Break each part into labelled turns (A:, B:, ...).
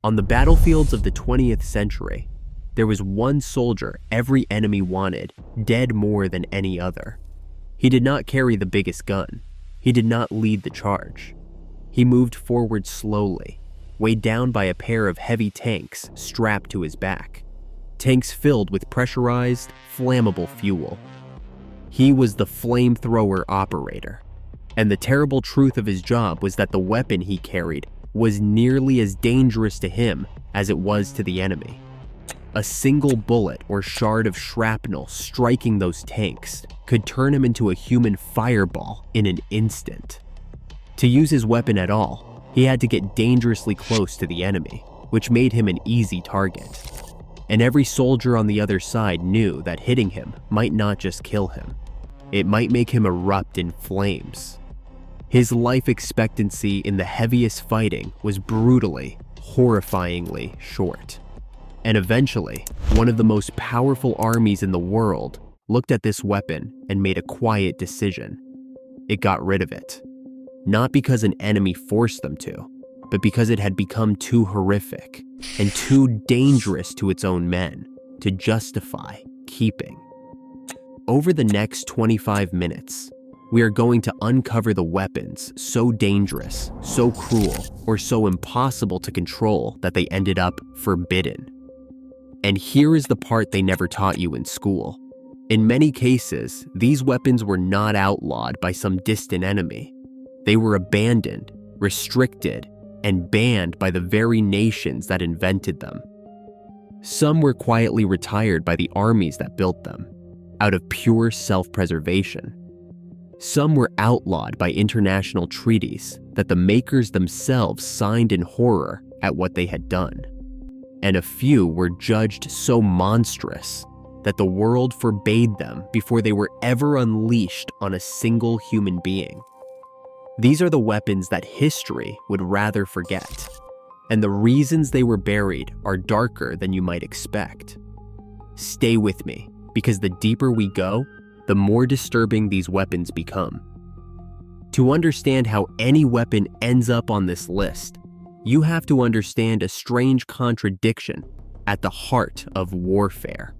A: On the battlefields of the 20th century, there was one soldier every enemy wanted, dead more than any other. He did not carry the biggest gun. He did not lead the charge. He moved forward slowly, weighed down by a pair of heavy tanks strapped to his back. Tanks filled with pressurized, flammable fuel. He was the flamethrower operator. And the terrible truth of his job was that the weapon he carried was nearly as dangerous to him as it was to the enemy. A single bullet or shard of shrapnel striking those tanks could turn him into a human fireball in an instant. To use his weapon at all, he had to get dangerously close to the enemy, which made him an easy target. And every soldier on the other side knew that hitting him might not just kill him. It might make him erupt in flames. His life expectancy in the heaviest fighting was brutally, horrifyingly short. And eventually, one of the most powerful armies in the world looked at this weapon and made a quiet decision. It got rid of it. Not because an enemy forced them to, but because it had become too horrific and too dangerous to its own men to justify keeping. Over the next 25 minutes, we are going to uncover the weapons so dangerous, so cruel, or so impossible to control that they ended up forbidden. And here is the part they never taught you in school. In many cases, these weapons were not outlawed by some distant enemy. They were abandoned, restricted, and banned by the very nations that invented them. Some were quietly retired by the armies that built them, out of pure self-preservation. Some were outlawed by international treaties that the makers themselves signed in horror at what they had done. And a few were judged so monstrous that the world forbade them before they were ever unleashed on a single human being. These are the weapons that history would rather forget, and the reasons they were buried are darker than you might expect. Stay with me, because the deeper we go, the more disturbing these weapons become. To understand how any weapon ends up on this list, you have to understand a strange contradiction at the heart of warfare.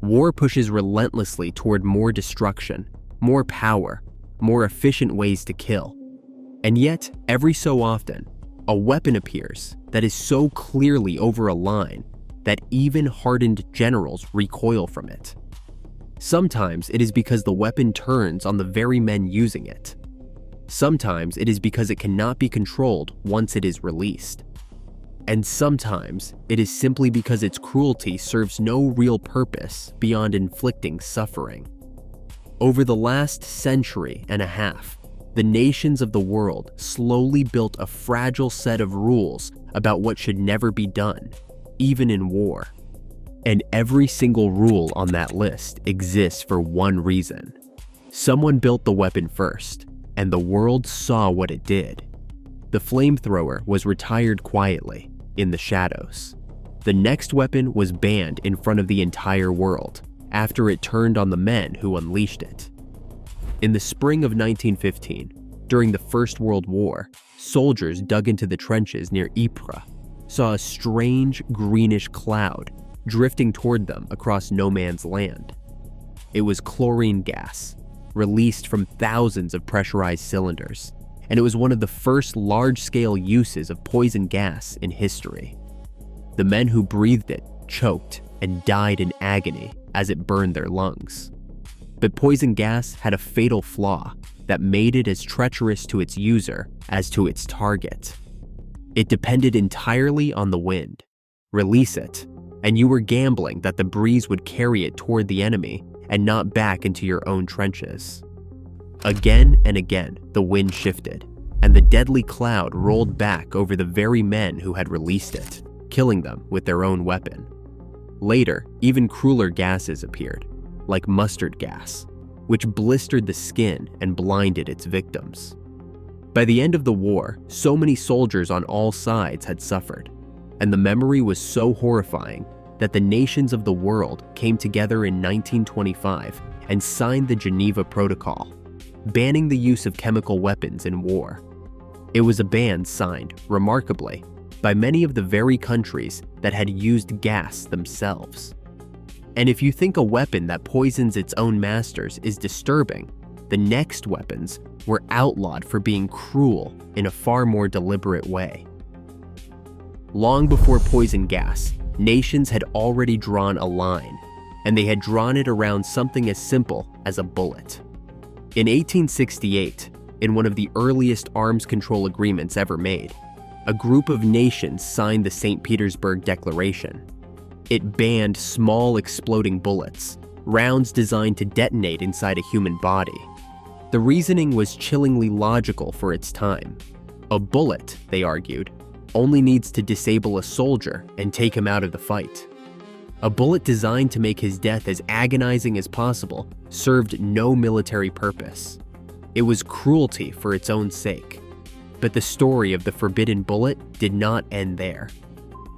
A: War pushes relentlessly toward more destruction, more power, more efficient ways to kill. And yet, every so often, a weapon appears that is so clearly over a line that even hardened generals recoil from it. Sometimes it is because the weapon turns on the very men using it. Sometimes it is because it cannot be controlled once it is released. And sometimes it is simply because its cruelty serves no real purpose beyond inflicting suffering. Over the last century and a half, the nations of the world slowly built a fragile set of rules about what should never be done, even in war. And every single rule on that list exists for one reason. Someone built the weapon first, and the world saw what it did. The flamethrower was retired quietly, in the shadows. The next weapon was banned in front of the entire world, after it turned on the men who unleashed it. In the spring of 1915, during the First World War, soldiers dug into the trenches near Ypres saw a strange greenish cloud drifting toward them across no man's land. It was chlorine gas, released from thousands of pressurized cylinders, and it was one of the first large-scale uses of poison gas in history. The men who breathed it choked and died in agony as it burned their lungs. But poison gas had a fatal flaw that made it as treacherous to its user as to its target. It depended entirely on the wind. Release it, and you were gambling that the breeze would carry it toward the enemy and not back into your own trenches. Again and again, the wind shifted, and the deadly cloud rolled back over the very men who had released it, killing them with their own weapon. Later, even crueler gases appeared, like mustard gas, which blistered the skin and blinded its victims. By the end of the war, so many soldiers on all sides had suffered, and the memory was so horrifying that the nations of the world came together in 1925 and signed the Geneva Protocol, banning the use of chemical weapons in war. It was a ban signed, remarkably, by many of the very countries that had used gas themselves. And if you think a weapon that poisons its own masters is disturbing, the next weapons were outlawed for being cruel in a far more deliberate way. Long before poison gas, nations had already drawn a line, and they had drawn it around something as simple as a bullet. In 1868, in one of the earliest arms control agreements ever made, a group of nations signed the St. Petersburg Declaration. It banned small exploding bullets, rounds designed to detonate inside a human body. The reasoning was chillingly logical for its time. A bullet, they argued, only needs to disable a soldier and take him out of the fight. A bullet designed to make his death as agonizing as possible served no military purpose. It was cruelty for its own sake. But the story of the forbidden bullet did not end there.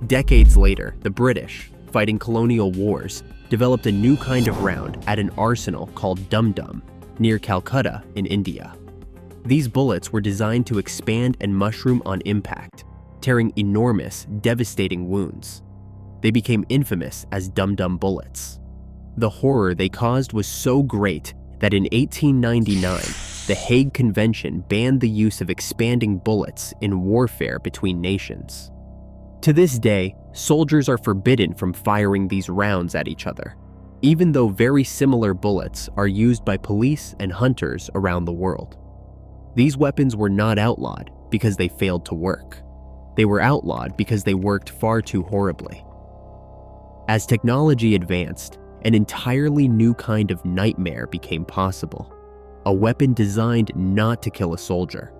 A: Decades later, the British, fighting colonial wars, developed a new kind of round at an arsenal called Dum-Dum, near Calcutta in India. These bullets were designed to expand and mushroom on impact, tearing enormous, devastating wounds. They became infamous as Dum-Dum bullets. The horror they caused was so great that in 1899, the Hague Convention banned the use of expanding bullets in warfare between nations. To this day, soldiers are forbidden from firing these rounds at each other, even though very similar bullets are used by police and hunters around the world. These weapons were not outlawed because they failed to work. They were outlawed because they worked far too horribly. As technology advanced, an entirely new kind of nightmare became possible. A weapon designed not to kill a soldier,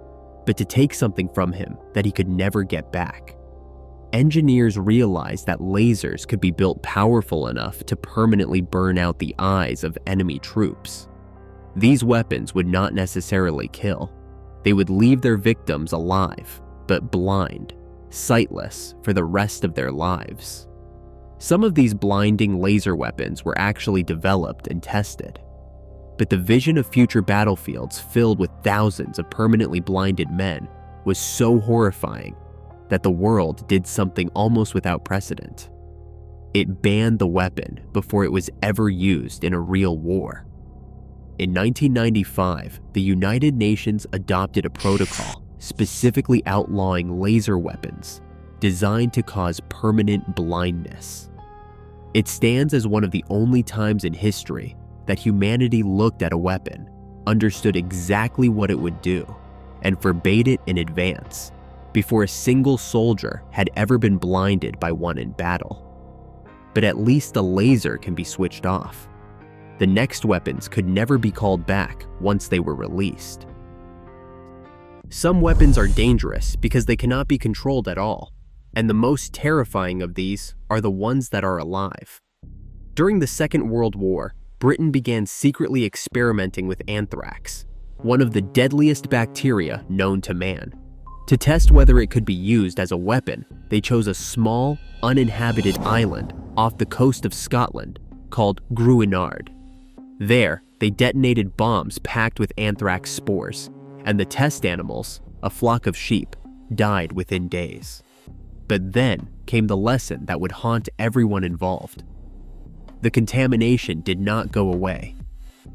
A: but to take something from him that he could never get back. Engineers realized that lasers could be built powerful enough to permanently burn out the eyes of enemy troops. These weapons would not necessarily kill. They would leave their victims alive, but blind, sightless for the rest of their lives. Some of these blinding laser weapons were actually developed and tested. But the vision of future battlefields filled with thousands of permanently blinded men was so horrifying that the world did something almost without precedent. It banned the weapon before it was ever used in a real war. In 1995, the United Nations adopted a protocol specifically outlawing laser weapons designed to cause permanent blindness. It stands as one of the only times in history that humanity looked at a weapon, understood exactly what it would do, and forbade it in advance, before a single soldier had ever been blinded by one in battle. But at least the laser can be switched off. The next weapons could never be called back once they were released. Some weapons are dangerous because they cannot be controlled at all, and the most terrifying of these are the ones that are alive. During the Second World War, Britain began secretly experimenting with anthrax, one of the deadliest bacteria known to man. To test whether it could be used as a weapon, they chose a small, uninhabited island off the coast of Scotland called Gruinard. There, they detonated bombs packed with anthrax spores, and the test animals, a flock of sheep, died within days. But then came the lesson that would haunt everyone involved. The contamination did not go away.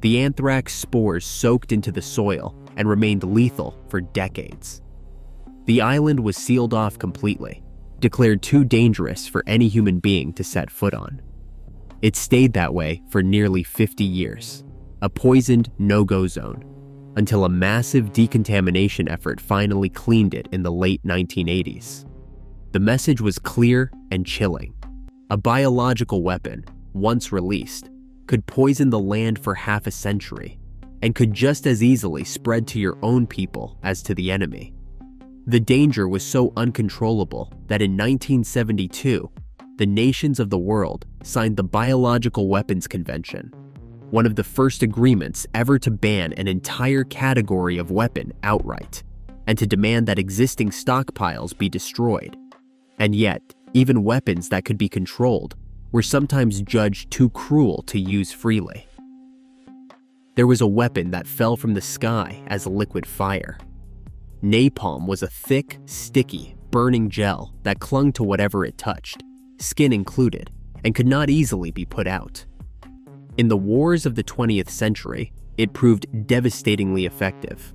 A: The anthrax spores soaked into the soil and remained lethal for decades. The island was sealed off completely, declared too dangerous for any human being to set foot on. It stayed that way for nearly 50 years, a poisoned no-go zone, until a massive decontamination effort finally cleaned it in the late 1980s. The message was clear and chilling. A biological weapon, once released, could poison the land for half a century, and could just as easily spread to your own people as to the enemy. The danger was so uncontrollable that in 1972, the nations of the world signed the Biological Weapons Convention, one of the first agreements ever to ban an entire category of weapon outright, and to demand that existing stockpiles be destroyed. And yet, even weapons that could be controlled were sometimes judged too cruel to use freely. There was a weapon that fell from the sky as liquid fire. Napalm was a thick, sticky, burning gel that clung to whatever it touched, skin included, and could not easily be put out. In the wars of the 20th century, it proved devastatingly effective.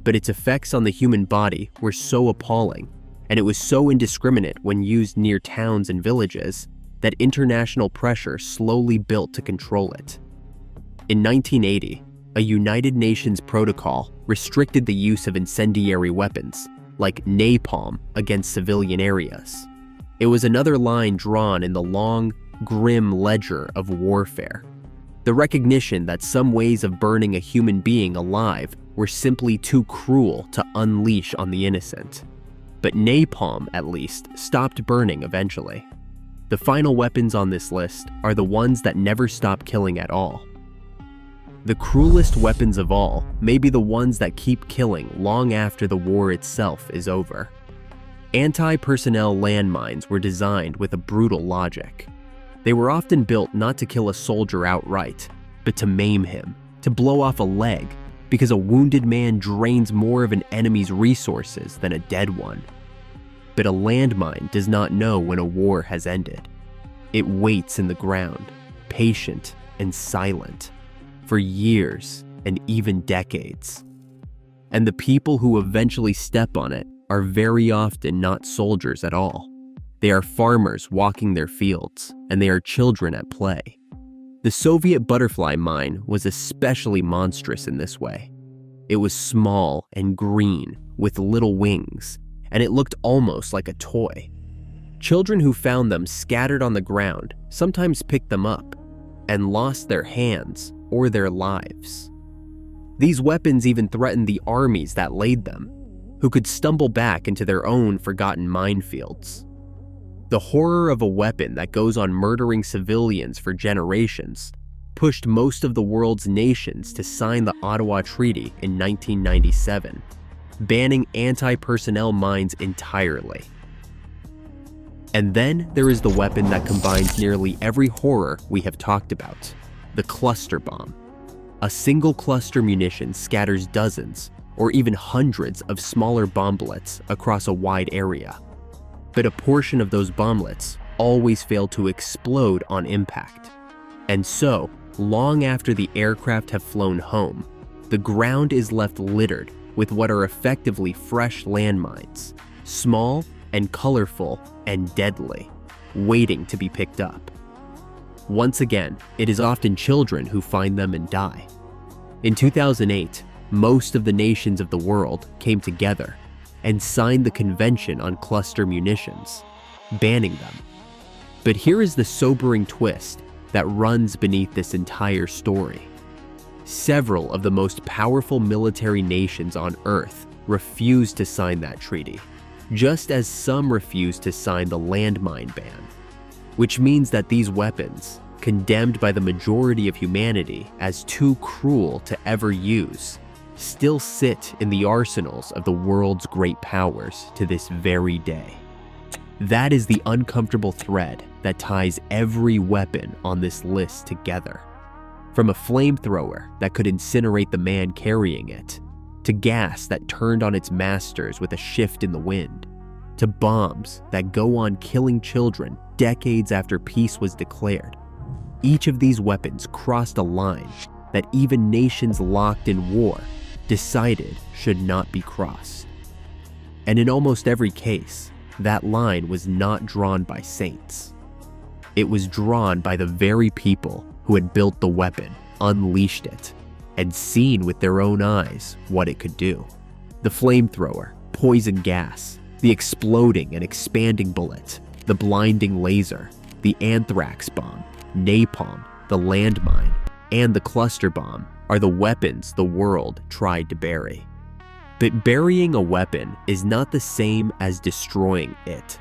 A: But its effects on the human body were so appalling, and it was so indiscriminate when used near towns and villages, that international pressure slowly built to control it. In 1980, a United Nations protocol restricted the use of incendiary weapons, like napalm, against civilian areas. It was another line drawn in the long, grim ledger of warfare. The recognition that some ways of burning a human being alive were simply too cruel to unleash on the innocent. But napalm, at least, stopped burning eventually. The final weapons on this list are the ones that never stop killing at all. The cruelest weapons of all may be the ones that keep killing long after the war itself is over. Anti-personnel landmines were designed with a brutal logic. They were often built not to kill a soldier outright, but to maim him, to blow off a leg, because a wounded man drains more of an enemy's resources than a dead one. But a landmine does not know when a war has ended. It waits in the ground, patient and silent, for years and even decades. And the people who eventually step on it are very often not soldiers at all. They are farmers walking their fields, and they are children at play. The Soviet butterfly mine was especially monstrous in this way. It was small and green, with little wings, and it looked almost like a toy. Children who found them scattered on the ground sometimes picked them up and lost their hands or their lives. These weapons even threatened the armies that laid them, who could stumble back into their own forgotten minefields. The horror of a weapon that goes on murdering civilians for generations pushed most of the world's nations to sign the Ottawa Treaty in 1997, banning anti-personnel mines entirely. And then there is the weapon that combines nearly every horror we have talked about, the cluster bomb. A single cluster munition scatters dozens or even hundreds of smaller bomblets across a wide area. But a portion of those bomblets always fail to explode on impact. And so, long after the aircraft have flown home, the ground is left littered with what are effectively fresh landmines, small and colorful and deadly, waiting to be picked up. Once again, it is often children who find them and die. In 2008, most of the nations of the world came together and signed the Convention on Cluster Munitions, banning them. But here is the sobering twist that runs beneath this entire story. Several of the most powerful military nations on Earth refused to sign that treaty, just as some refused to sign the landmine ban, which means that these weapons, condemned by the majority of humanity as too cruel to ever use, still sit in the arsenals of the world's great powers to this very day. That is the uncomfortable thread that ties every weapon on this list together. From a flamethrower that could incinerate the man carrying it, to gas that turned on its masters with a shift in the wind, to bombs that go on killing children decades after peace was declared. Each of these weapons crossed a line that even nations locked in war decided should not be crossed. And in almost every case, that line was not drawn by saints. It was drawn by the very people who had built the weapon, unleashed it, and seen with their own eyes what it could do. The flamethrower, poison gas, the exploding and expanding bullet, the blinding laser, the anthrax bomb, napalm, the landmine, and the cluster bomb are the weapons the world tried to bury. But burying a weapon is not the same as destroying it.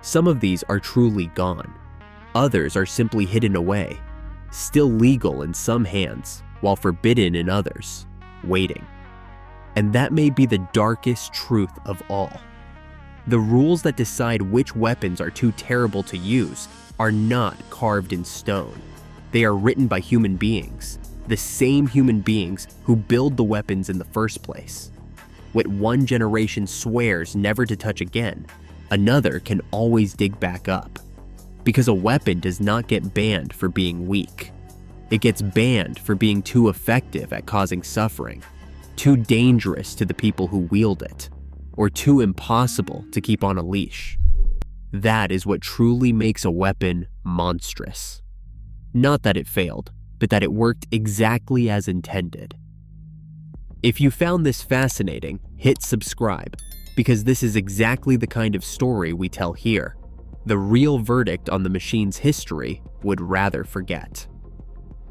A: Some of these are truly gone. Others are simply hidden away, still legal in some hands, while forbidden in others, waiting. And that may be the darkest truth of all. The rules that decide which weapons are too terrible to use are not carved in stone. They are written by human beings, the same human beings who build the weapons in the first place. What one generation swears never to touch again, another can always dig back up. Because a weapon does not get banned for being weak. It gets banned for being too effective at causing suffering, too dangerous to the people who wield it, or too impossible to keep on a leash. That is what truly makes a weapon monstrous. Not that it failed, but that it worked exactly as intended. If you found this fascinating, hit subscribe, because this is exactly the kind of story we tell here. The real verdict on the machine's history would rather forget.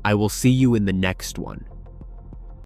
A: I will see you in the next one.